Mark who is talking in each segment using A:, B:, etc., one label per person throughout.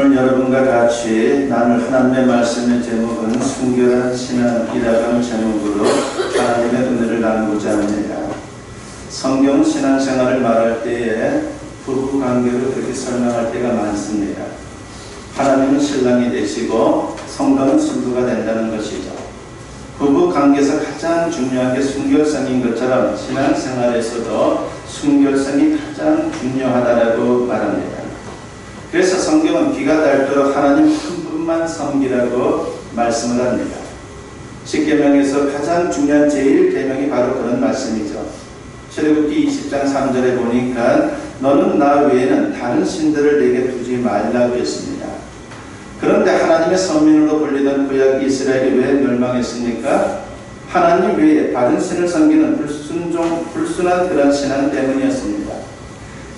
A: 오늘 여러분과 같이 나눌 하나님의 말씀의 제목은 순결한 신앙이라고 하는 제목으로 하나님의 은혜를 나누고자 합니다. 성경은 신앙생활을 말할 때에 부부관계로 그렇게 설명할 때가 많습니다. 하나님은 신랑이 되시고 성도는 신부가 된다는 것이죠. 부부관계에서 가장 중요한 게 순결성인 것처럼 신앙생활에서도 순결성이 가장 중요하다고 말합니다. 그래서 성경은 귀가 닳도록 하나님 한 분만 섬기라고 말씀을 합니다. 십계명에서 가장 중요한 제1계명이 바로 그런 말씀이죠. 출애굽기 20장 3절에 보니까 너는 나 외에는 다른 신들을 내게 두지 말라고 했습니다. 그런데 하나님의 선민으로 불리던 구약 이스라엘이 왜 멸망했습니까? 하나님 외에 다른 신을 섬기는 불순한 그런 신앙 때문이었습니다.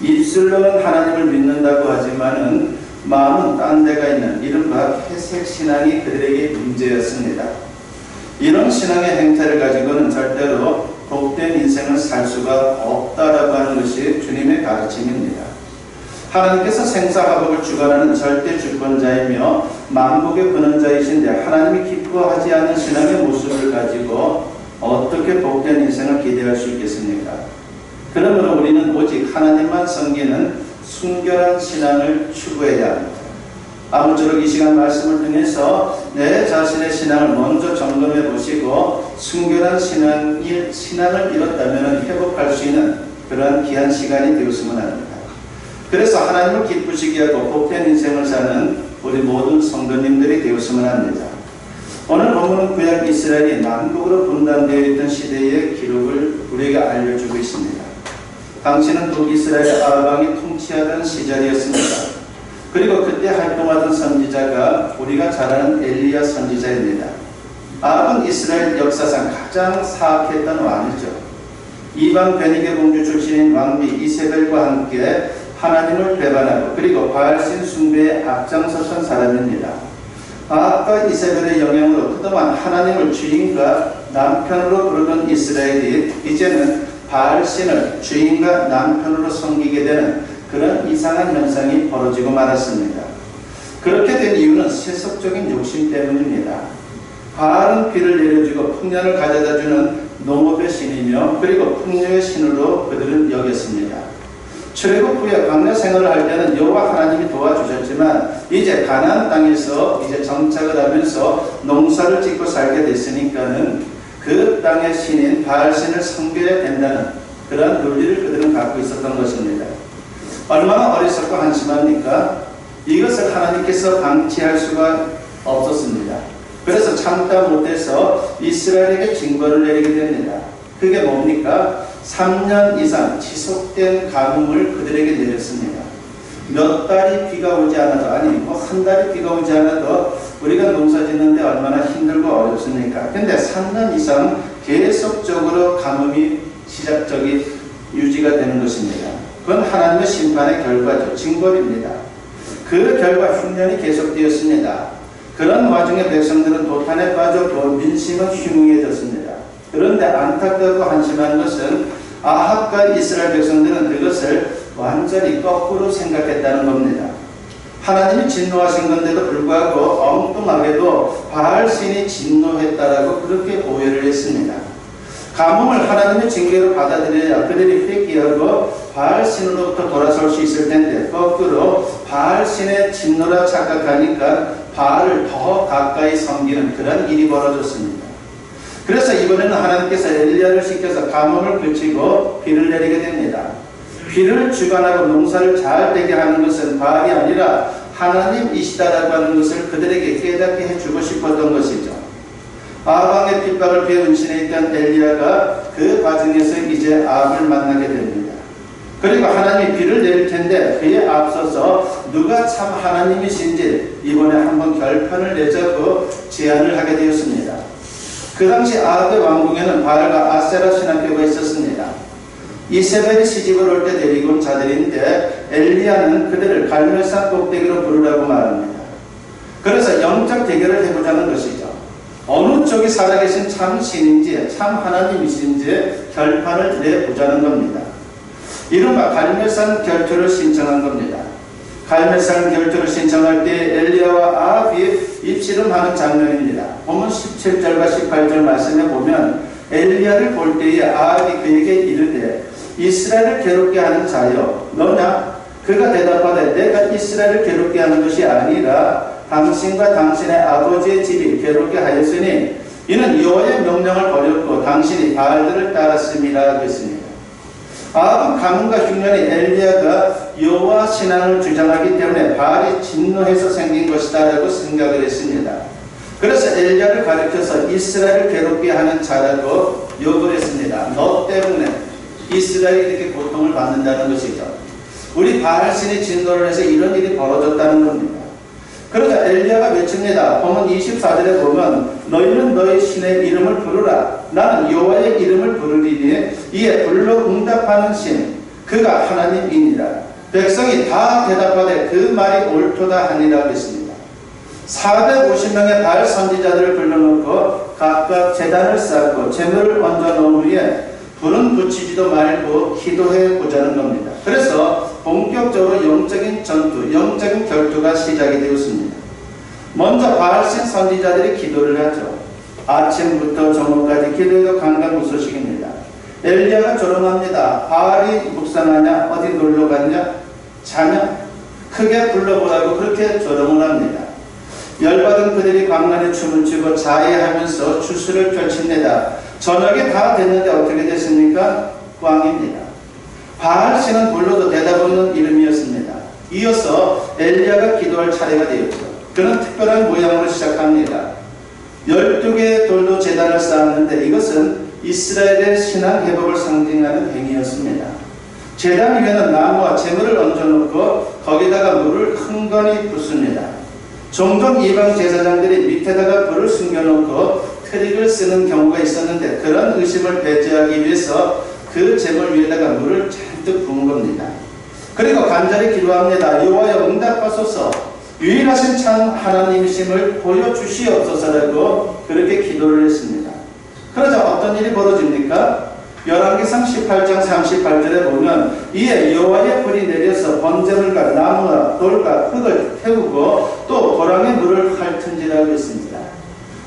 A: 입술로는 하나님을 믿는다고 하지만은 마음은 딴 데가 있는 이른바 회색 신앙이 그들에게 문제였습니다. 이런 신앙의 행태를 가지고는 절대로 복된 인생을 살 수가 없다라고 하는 것이 주님의 가르침입니다. 하나님께서 생사화복을 주관하는 절대 주권자이며 만복의 근원자이신데 하나님이 기뻐하지 않는 신앙의 모습을 가지고 어떻게 복된 인생을 기대할 수 있겠습니까? 그러므로 우리는 오직 하나님만 섬기는 순결한 신앙을 추구해야 합니다. 아무쪼록 이 시간 말씀을 통해서 내 자신의 신앙을 먼저 점검해 보시고 순결한 신앙을 잃었다면 회복할 수 있는 그러한 귀한 시간이 되었으면 합니다. 그래서 하나님을 기쁘시게 하고 복된 인생을 사는 우리 모든 성도님들이 되었으면 합니다. 오늘 본문은 구약 이스라엘이 남북으로 분단되어 있던 시대의 기록을 우리에게 알려주고 있습니다. 당시는 북이스라엘 아합왕이 통치하던 시절이었습니다. 그리고 그때 활동하던 선지자가 우리가 잘 아는 엘리야 선지자입니다. 아합은 이스라엘 역사상 가장 사악했던 왕이죠. 이방 베니게 공주 출신인 왕비 이세벨과 함께 하나님을 배반하고 그리고 바알신 숭배에 앞장섰던 사람입니다. 아합과 이세벨의 영향으로 그동안 하나님을 주인과 남편으로 부르던 이스라엘이 이제는 바알신을 주인과 남편으로 섬기게 되는 그런 이상한 현상이 벌어지고 말았습니다. 그렇게 된 이유는 세속적인 욕심 때문입니다. 바알은 비를 내려주고 풍년을 가져다주는 농업의 신이며 그리고 풍요의 신으로 그들은 여겼습니다. 출애굽 후에 광야 생활을 할 때는 여호와 하나님이 도와주셨지만 이제 가나안 땅에서 이제 정착을 하면서 농사를 짓고 살게 됐으니까는 그 땅의 신인 바알신을 섬겨야 된다는 그런 논리를 그들은 갖고 있었던 것입니다. 얼마나 어리석고 한심합니까? 이것을 하나님께서 방치할 수가 없었습니다. 그래서 참다 못해서 이스라엘에게 징벌을 내리게 됩니다. 그게 뭡니까? 3년 이상 지속된 가뭄을 그들에게 내렸습니다. 몇 달이 비가 오지 않아도 한 달이 비가 오지 않아도 우리가 농사 짓는데 얼마나 힘들고 어렵습니까? 근데 3년 이상 계속적으로 가뭄이 유지가 되는 것입니다. 그건 하나님의 심판의 결과죠. 징벌입니다. 그 결과 흉년이 계속되었습니다. 그런 와중에 백성들은 도탄에 빠졌고 민심은 흉흉해졌습니다. 그런데 안타깝고 한심한 것은 아합과 이스라엘 백성들은 그것을 완전히 거꾸로 생각했다는 겁니다. 하나님이 진노하신 건데도 불구하고 엉뚱하게도 바알신이 진노했다라고 그렇게 오해를 했습니다. 가뭄을 하나님의 징계로 받아들여야 그들이 회개하고 바알신으로부터 돌아설 수 있을 텐데 거꾸로 바알신의 진노라 착각하니까 바알을 더 가까이 섬기는 그런 일이 벌어졌습니다. 그래서 이번에는 하나님께서 엘리야를 시켜서 가뭄을 그치고 비를 내리게 됩니다. 비를 주관하고 농사를 잘 되게 하는 것은 바알이 아니라 하나님이시다라고 하는 것을 그들에게 깨닫게 해주고 싶었던 것이죠. 아합왕의 핍박을 피해 은신해 있던 엘리야가 그 과정에서 이제 아합을 만나게 됩니다. 그리고 하나님이 비를 내릴 텐데 그에 앞서서 누가 참 하나님이신지 이번에 한번 결판을 내자고 제안을 하게 되었습니다. 그 당시 아합의 왕궁에는 바알과 아세라 신학교가 있었습니다. 이세벨이 시집을 올 때 데리고 온 자들인데 엘리야는 그들을 갈멜산 꼭대기로 부르라고 말합니다. 그래서 영적 대결을 해보자는 것이죠. 어느 쪽이 살아계신 참 신인지 참 하나님이신지 결판을 내보자는 겁니다. 이른바 갈멜산 결투를 신청한 겁니다. 갈멜산 결투를 신청할 때 엘리야와 아합이 입씨름하는 장면입니다. 본문 17절과 18절 말씀에 보면 엘리야를 볼 때에 아합이 그에게 이르되 이스라엘을 괴롭게 하는 자여 너냐? 그가 대답하되 내가 이스라엘을 괴롭게 하는 것이 아니라 당신과 당신의 아버지의 집이 괴롭게 하였으니 이는 여호와의 명령을 버렸고 당신이 바알들을 따랐음이라 했습니다. 아합은 가문과 흉년이 엘리야가 여호와 신앙을 주장하기 때문에 바알이 진노해서 생긴 것이다 라고 생각을 했습니다. 그래서 엘리야를 가리켜서 이스라엘을 괴롭게 하는 자라고 욕을 했습니다. 너 때문에 이스라엘이 이렇게 고통을 받는다는 것이죠. 우리 바알신이 진노를 해서 이런 일이 벌어졌다는 겁니다. 그러자 엘리야가 외칩니다. 본문 24절에 보면 너희는 너희 신의 이름을 부르라. 나는 여호와의 이름을 부르리니 이에 불러 응답하는 신 그가 하나님이니라. 백성이 다 대답하되 그 말이 옳도다 하니라 했습니다. 450명의 바알 선지자들을 불러놓고 각각 제단을 쌓고 제물을 얹어 놓은 후에 불은 붙이지도 말고 기도해 보자는 겁니다. 그래서 본격적으로 영적인 전투, 영적인 결투가 시작이 되었습니다. 먼저 바알신 선지자들이 기도를 하죠. 아침부터 저녁까지 기도해도 강간무소식입니다. 엘리야가 조롱합니다. 바알이 묵상하냐? 어디 놀러 갔냐? 자냐? 크게 불러보라고 그렇게 조롱을 합니다. 열받은 그들이 광란에 춤을 추고 자해하면서 추수를 펼칩니다. 저녁이 다 됐는데 어떻게 됐습니까? 꽝입니다. 바알신은 불러도 대답 없는 이름이었습니다. 이어서 엘리야가 기도할 차례가 되었죠. 그는 특별한 모양으로 시작합니다. 12개의 돌로 제단을 쌓았는데 이것은 이스라엘의 신앙 회복을 상징하는 행위였습니다. 제단 위에는 나무와 재물을 얹어놓고 거기다가 물을 흥건히 붓습니다. 종종 이방 제사장들이 밑에다가 불을 숨겨놓고 트릭을 쓰는 경우가 있었는데 그런 의심을 배제하기 위해서 그 재물 위에다가 물을 잔뜩 부은 겁니다. 그리고 간절히 기도합니다. 여호와여 응답하소서 유일하신 참 하나님이심을 보여주시옵소서라고 그렇게 기도를 했습니다. 그러자 어떤 일이 벌어집니까? 열왕기상 18장 38절에 보면 이에 여호와의 불이 내려서 번제물과 나무와 돌과 흙을 태우고 또 도랑의 물을 핥은지라고 했습니다.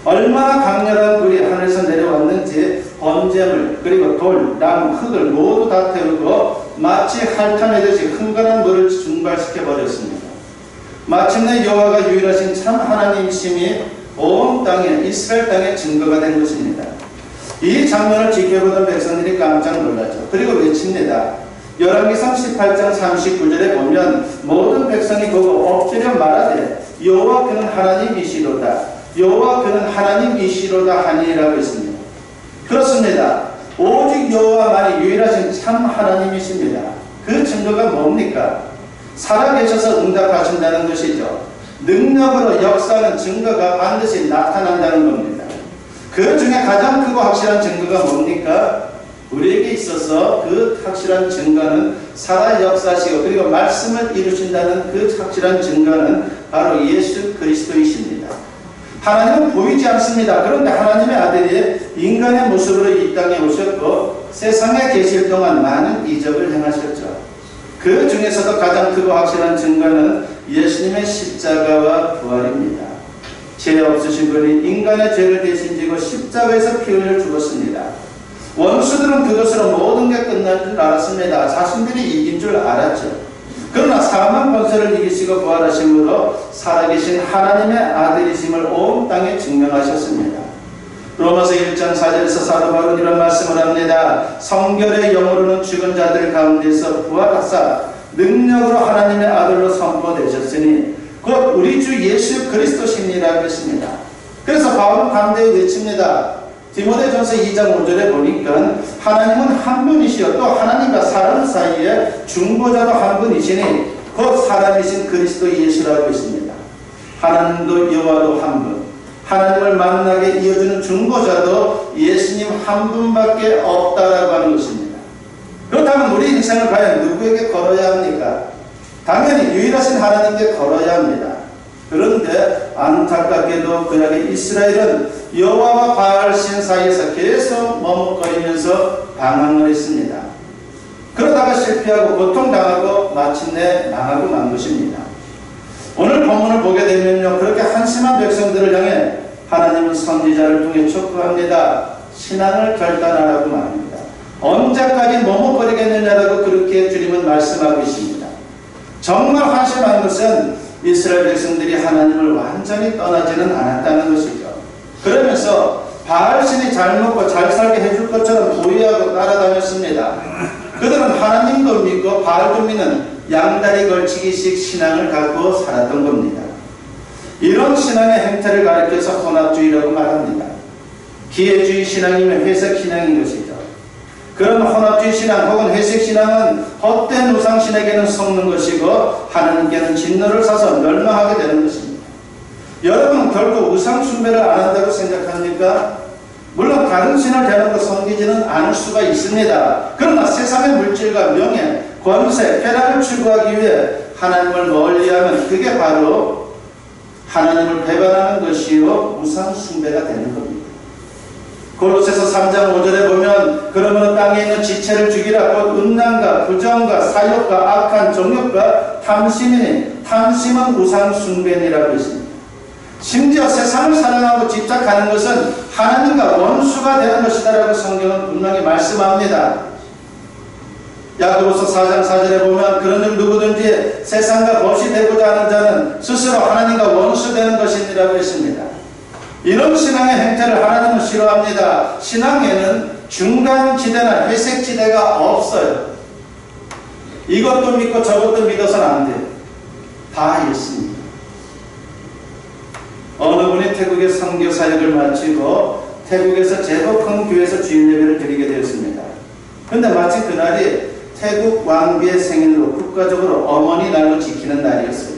A: 얼마나 강렬한 불이 하늘에서 내려왔는지 번제물 그리고 돌, 나무, 흙을 모두 다 태우고 마치 핥아내듯이 흥건한 물을 증발시켜 버렸습니다. 마침내 여호와가 유일하신 참 하나님이심이 온 땅에 이스라엘 땅에 증거가 된 것입니다. 이 장면을 지켜보던 백성들이 깜짝 놀랐죠. 그리고 외칩니다. 열왕기상 18장 39절에 보면 모든 백성이 보고 엎드려 말하되 여호와 그는 하나님이시로다. 여호와 그는 하나님이시로다 하니라고 했습니다. 그렇습니다. 오직 여호와만이 유일하신 참 하나님이십니다. 그 증거가 뭡니까? 살아계셔서 응답하신다는 것이죠. 능력으로 역사하는 증거가 반드시 나타난다는 겁니다. 그 중에 가장 크고 확실한 증거가 뭡니까? 우리에게 있어서 그 확실한 증거는 살아 역사하시고 그리고 말씀을 이루신다는 그 확실한 증거는 바로 예수 그리스도이십니다. 하나님은 보이지 않습니다. 그런데 하나님의 아들이 인간의 모습으로 이 땅에 오셨고 세상에 계실 동안 많은 이적을 행하셨죠. 그 중에서도 가장 크고 확실한 증거는 예수님의 십자가와 부활입니다. 죄 없으신 분이 인간의 죄를 대신 지고 십자가에서 피 흘려 죽었습니다. 원수들은 그것으로 모든 게 끝난 줄 알았습니다. 자신들이 이긴 줄 알았죠. 그러나 사망 권세를 이기시고 부활하심으로 살아계신 하나님의 아들이심을 온 땅에 증명하셨습니다. 로마서 1장 4절에서 사도 바울은 이런 말씀을 합니다. 성결의 영으로는 죽은 자들 가운데서 부활하사 능력으로 하나님의 아들로 선포되셨으니 곧 우리 주 예수 그리스도십니다 했습니다. 그래서 바울은 담대히 외칩니다. 디모데전서 2장 5절에 보니까 하나님은 한 분이시요 또 하나님과 사람 사이에 중보자도 한 분이시니 곧 사람이신 그리스도 예수라고 했습니다. 하나님도 여호와도 한 분, 하나님을 만나게 이어주는 중보자도 예수님 한 분밖에 없다라고 하는 것입니다. 그렇다면 우리 인생을 과연 누구에게 걸어야 합니까? 당연히 유일하신 하나님께 걸어야 합니다. 그런데 안타깝게도 그날의 이스라엘은 여호와와 바알신 사이에서 계속 머뭇거리면서 방황을 했습니다. 그러다가 실패하고 고통당하고 마침내 망하고 만 것입니다. 오늘 본문을 보게 되면요, 그렇게 한심한 백성들을 향해 하나님은 선지자를 통해 촉구합니다. 신앙을 결단하라고 말합니다. 언제까지 머뭇거리겠느냐라고 그렇게 주님은 말씀하고 있습니다. 정말 한심한 것은 이스라엘 백성들이 하나님을 완전히 떠나지는 않았다는 것이죠. 그러면서 바알신이 잘 먹고 잘 살게 해줄 것처럼 보유하고 따라다녔습니다. 그들은 하나님도 믿고 바알도 믿는 양다리 걸치기식 신앙을 갖고 살았던 겁니다. 이런 신앙의 행태를 가리켜서 혼합주의라고 말합니다. 기회주의 신앙이면 회색 신앙인 것이죠. 그런 혼합주의 신앙 혹은 회색 신앙은 헛된 우상신에게는 속는 것이고 하나님께는 진노를 사서 멸망하게 되는 것입니다. 여러분은 결코 우상 숭배를 안 한다고 생각합니까? 물론 다른 신을 대놓고 섬기지는 않을 수가 있습니다. 그러나 세상의 물질과 명예, 권세, 쾌락을 추구하기 위해 하나님을 멀리하면 그게 바로 하나님을 배반하는 것이요 우상 숭배가 되는 겁니다. 골로새서 3장 5절에 보면 그러므로 땅에 있는 지체를 죽이라 곧 음란과 부정과 사욕과 악한 정욕과 탐심이니 탐심은 우상 숭배니라고 했습니다. 심지어 세상을 사랑하고 집착하는 것은 하나님과 원수가 되는 것이다라고 성경은 분명히 말씀합니다. 야고보서 4장 4절에 보면 그런즉 누구든지 세상과 벗이 되고자 하는 자는 스스로 하나님과 원수 되는 것이니라고 했습니다. 이런 신앙의 행태를 하나님은 싫어합니다. 신앙에는 중간지대나 회색지대가 없어요. 이것도 믿고 저것도 믿어서는 안 돼요. 다 있습니다. 어느 분이 태국의 선교 사역을 마치고 태국에서 제법 큰 교회에서 주일 예배를 드리게 되었습니다. 그런데 마침 그날이 태국 왕비의 생일로 국가적으로 어머니 날로 지키는 날이었어요.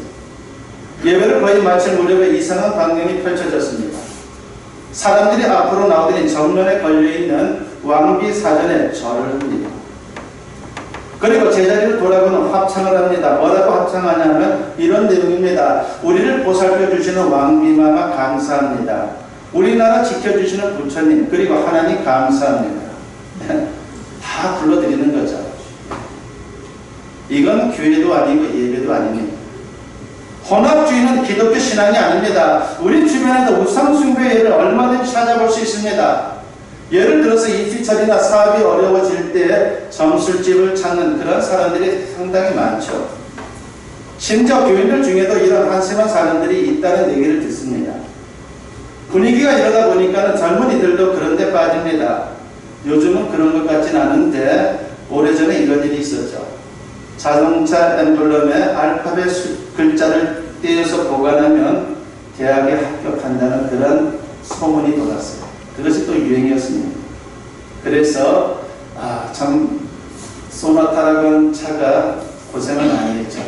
A: 예배를 거의 마칠 무렵에 이상한 광경이 펼쳐졌습니다. 사람들이 앞으로 나오더니 정면에 걸려있는 왕비 사전에 절을 합니다. 그리고 제자리로 돌아보는 합창을 합니다. 뭐라고 합창하냐면 이런 내용입니다. 우리를 보살펴 주시는 왕비마마 감사합니다. 우리나라 지켜주시는 부처님 그리고 하나님 감사합니다. 다 불러드리는 거죠. 이건 교회도 아니고 예배도 아닙니다. 혼합주의는 기독교 신앙이 아닙니다. 우리 주변에도 우상숭배 예를 얼마든지 찾아볼 수 있습니다. 예를 들어서 입시철이나 사업이 어려워질 때 점술집을 찾는 그런 사람들이 상당히 많죠. 심지어 교인들 중에도 이런 한심한 사람들이 있다는 얘기를 듣습니다. 분위기가 이러다 보니까 젊은이들도 그런 데 빠집니다. 요즘은 그런 것 같진 않은데 오래전에 이런 일이 있었죠. 자동차 엠블럼에 알파벳 글자를 떼어서 보관하면 대학에 합격한다는 그런 소문이 돌았어요. 그것이 또 유행이었습니다. 그래서 참 소나타라고 하는 차가 고생을 많이 했죠.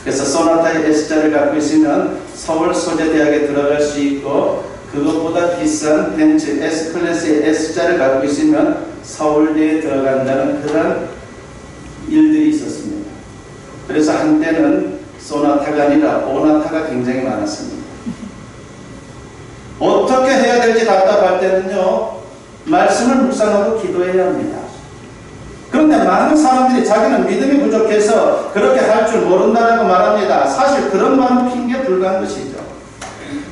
A: 그래서 소나타의 S자를 갖고 있으면 서울 소재대학에 들어갈 수 있고 그것보다 비싼 벤츠 S클래스의 S자를 갖고 있으면 서울대에 들어간다는 그런 일들이 있었습니다. 그래서 한때는 소나타가 아니라 오나타가 굉장히 많았습니다. 어떻게 해야 될지 답답할 때는요, 말씀을 묵상하고 기도해야 합니다. 그런데 많은 사람들이 자기는 믿음이 부족해서 그렇게 할 줄 모른다라고 말합니다. 사실 그런 말은 핑계에 불과한 것이죠.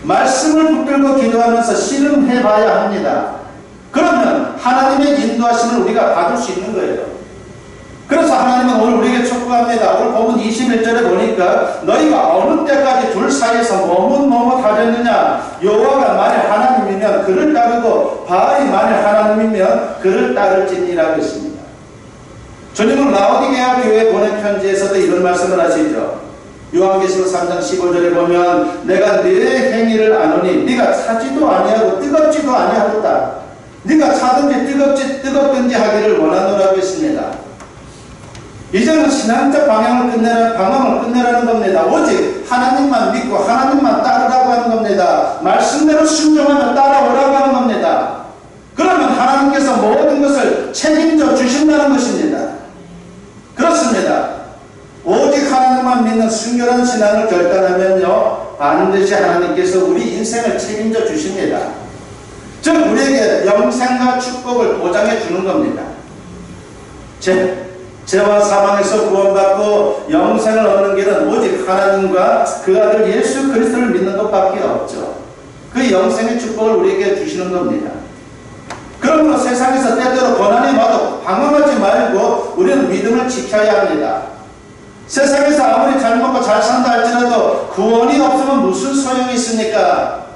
A: 말씀을 붙들고 기도하면서 씨름해봐야 합니다. 그러면 하나님의 인도하심을 우리가 받을 수 있는 거예요. 그래서 하나님은 오늘 우리에게 촉구합니다. 오늘 본문 21절에 보니까 너희가 어느 때까지 둘 사이에서 머뭇머뭇하려느냐. 여호와가 만일 하나님이면 그를 따르고 바알이 만일 하나님이면 그를 따를지니라고 했습니다. 주님은 라오디게아 교회에 보낸 편지에서도 이런 말씀을 하시죠. 요한계시록 3장 15절에 보면 내가 네 행위를 아노니 네가 차지도 아니하고 뜨겁지도 아니하였다. 네가 차든지 뜨겁든지 하기를 원하노라고 했습니다. 이제는 신앙적 방향을 끝내라는 겁니다. 오직 하나님만 믿고 하나님만 따르라고 하는 겁니다. 말씀대로 순종하며 따라오라고 하는 겁니다. 그러면 하나님께서 모든 것을 책임져 주신다는 것입니다. 그렇습니다. 오직 하나님만 믿는 순결한 신앙을 결단하면요, 반드시 하나님께서 우리 인생을 책임져 주십니다. 즉 우리에게 영생과 축복을 보장해 주는 겁니다. 죄와 사망에서 구원받고 영생을 얻는 길은 오직 하나님과 그 아들 예수 그리스도를 믿는 것밖에 없죠. 그 영생의 축복을 우리에게 주시는 겁니다. 그러므로 세상에서 때때로 고난이 와도 방황하지 말고 우리는 믿음을 지켜야 합니다. 세상에서 아무리 잘 먹고 잘 산다 할지라도 구원이 없으면 무슨 소용이 있습니까?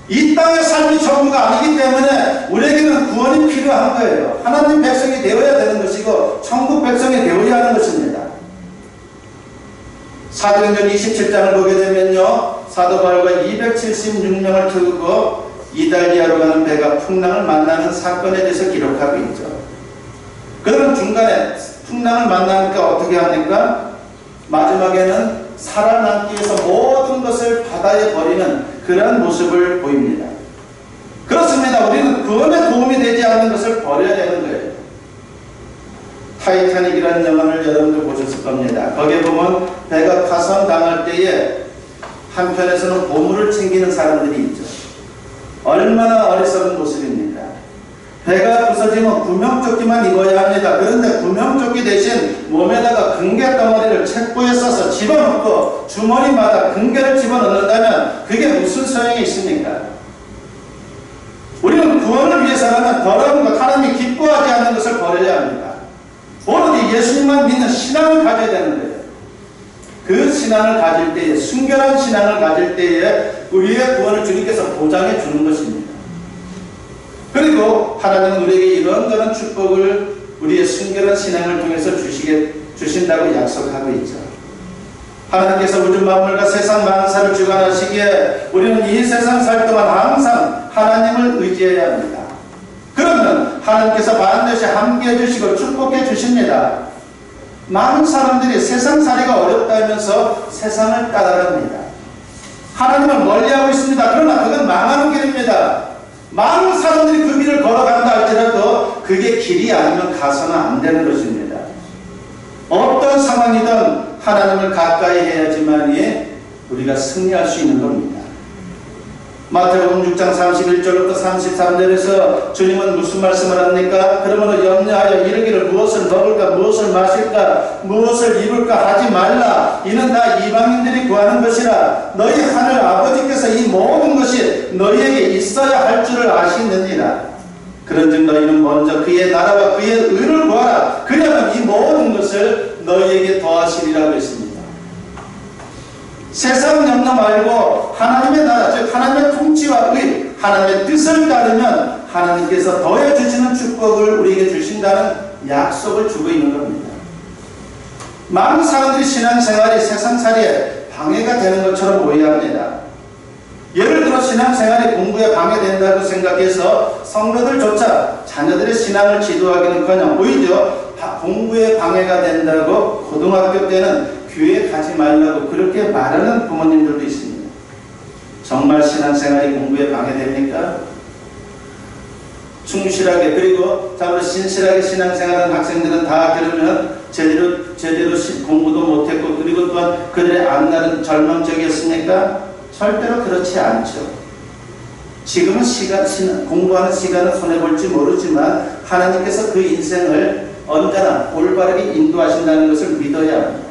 A: 이 땅의 삶이 전부가 아니기 때문에 우리에게는 구원이 필요한 거예요. 하나님 백성이 되어야 되는 것이고 천국 백성이 되어야 하는 것입니다. 사도행전 27장을 보게 되면요, 사도 바울과 276명을 태우고 이달리아로 가는 배가 풍랑을 만나는 사건에 대해서 기록하고 있죠. 그들은 중간에 풍랑을 만나니까 어떻게 합니까? 마지막에는 살아남기 위해서 모든 것을 바다에 버리는 그런 모습을 보입니다. 그렇습니다. 우리는 구원에 도움이 되지 않는 것을 버려야 되는 거예요. 타이타닉이라는 영화를 여러분들 보셨을 겁니다. 거기에 보면 배가 파손당할 때에 한편에서는 보물을 챙기는 사람들이 있죠. 얼마나 어리석은 모습입니다. 배가 부서지면 구명조끼만 입어야 합니다. 그런데 구명조끼 대신 몸에다가 금괴덩어리를 책보에 싸서 집어넣고 주머니마다 금괴를 집어넣는다면 그게 무슨 소용이 있습니까? 우리는 구원을 위해서라면 더러운 것, 하나님이 기뻐하지 않는 것을 버려야 합니다. 오로지 예수님만 믿는 신앙을 가져야 되는 거예요. 그 신앙을 가질 때에, 순결한 신앙을 가질 때에 우리의 구원을 주님께서 보장해 주는 것입니다. 그리고 하나님은 우리에게 이런저런 축복을 우리의 순결한 신앙을 통해서 주신다고 약속하고 있죠. 하나님께서 우주 만물과 세상 만사를 주관하시기에 우리는 이 세상 살 동안 항상 하나님을 의지해야 합니다. 그러면 하나님께서 반드시 함께해 주시고 축복해 주십니다. 많은 사람들이 세상살이가 어렵다면서 세상을 따라갑니다. 하나님을 멀리하고 있습니다. 그러나 그건 망하는 길입니다. 많은 사람들이 그 길을 걸어간다 할지라도 그게 길이 아니면 가서는 안 되는 것입니다. 어떤 상황이든 하나님을 가까이 해야지만이 우리가 승리할 수 있는 겁니다. 마태복음 6장 31절부터 33절에서 주님은 무슨 말씀을 합니까? 그러므로 염려하여 이르기를 무엇을 먹을까, 무엇을 마실까, 무엇을 입을까 하지 말라. 이는 다 이방인들이 구하는 것이라. 너희 하늘 아버지께서 이 모든 것이 너희에게 있어야 할 줄을 아시느니라. 그런즉 너희는 먼저 그의 나라와 그의 의를 구하라. 그러면 이 모든 것을 너희에게 더하시리라고 했습니다. 세상 염려 말고 하나님의 나라, 즉 하나님의 통치와 의, 하나님의 뜻을 따르면 하나님께서 더해주시는 축복을 우리에게 주신다는 약속을 주고 있는 겁니다. 많은 사람들이 신앙생활이 세상살이에 방해가 되는 것처럼 오해합니다. 예를 들어 신앙생활이 공부에 방해된다고 생각해서 성도들조차 자녀들의 신앙을 지도하기는커녕 오히려 공부에 방해가 된다고 고등학교 때는 교회 가지 말라고 그렇게 말하는 부모님들도 있습니다. 정말 신앙생활이 공부에 방해됩니까? 충실하게, 그리고 참으로 신실하게 신앙생활하는 학생들은 다 그러면 제대로 공부도 못했고 그리고 또한 그들의 앞날은 절망적이었습니까? 절대로 그렇지 않죠. 지금은 공부하는 시간은 손해볼지 모르지만 하나님께서 그 인생을 언제나 올바르게 인도하신다는 것을 믿어야 합니다.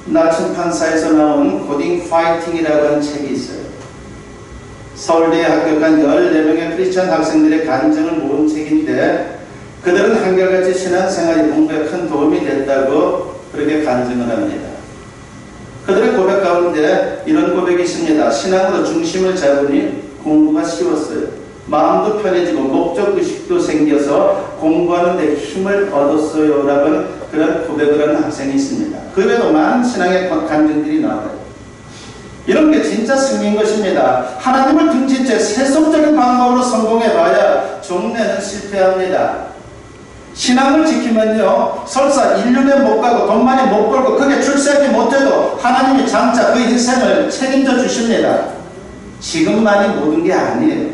A: 나침판사에서 나온 고딩 파이팅이라고 하는 책이 있어요. 서울대에 합격한 14명의 크리스천 학생들의 간증을 모은 책인데 그들은 한결같이 신앙생활이 공부에 큰 도움이 됐다고 그렇게 간증을 합니다. 그들의 고백 가운데 이런 고백이 있습니다. 신앙으로 중심을 잡으니 공부가 쉬웠어요. 마음도 편해지고 목적의식도 생겨서 공부하는 데 힘을 얻었어요 라는 그런 고백을 하는 학생이 있습니다. 그 외에도 많은 신앙의 간증들이 나와요. 이런 게 진짜 승리인 것입니다. 하나님을 등진 채 세속적인 방법으로 성공해봐야 종래는 실패합니다. 신앙을 지키면요, 설사 1년에 못 가고 돈 많이 못 벌고 크게 출세하지 못해도 하나님이 장차 그 인생을 책임져 주십니다. 지금만이 모든 게 아니에요.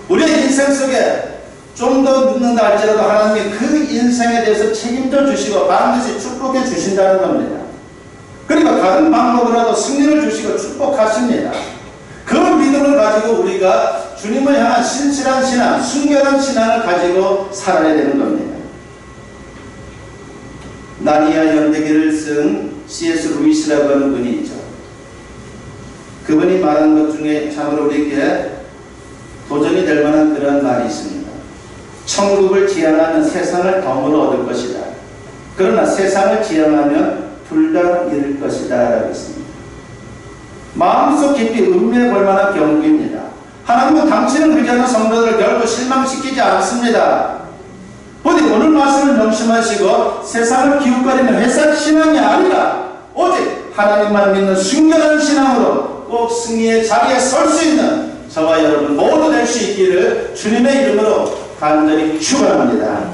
A: 우리의 인생 속에 좀 더 늦는다 할지라도 하나님이 그 인생에 대해서 책임져 주시고 반드시 축복해 주신다는 겁니다. 그러니까 다른 방법으로라도 승리를 주시고 축복하십니다. 그 믿음을 가지고 우리가 주님을 향한 신실한 신앙, 순결한 신앙을 가지고 살아야 되는 겁니다. 나니아 연대기를 쓴 C.S. 루이스라고 하는 분이 있죠. 그분이 말한 것 중에 참으로 우리에게 도전이 될 만한 그런 말이 있습니다. 천국을 지향하면 세상을 덤으로 얻을 것이다. 그러나 세상을 지향하면 둘 다 잃을 것이다 라고 했습니다. 마음속 깊이 음미해 볼 만한 경고입니다. 하나님은 당신을 의지하는 성도들을 결코 실망시키지 않습니다. 부디 오늘 말씀을 명심하시고 세상을 기웃거리는 회사 신앙이 아니라 오직 하나님만 믿는 순결한 신앙으로 꼭 승리의 자리에 설 수 있는 저와 여러분 모두 될 수 있기를 주님의 이름으로 간절히 축원합니다.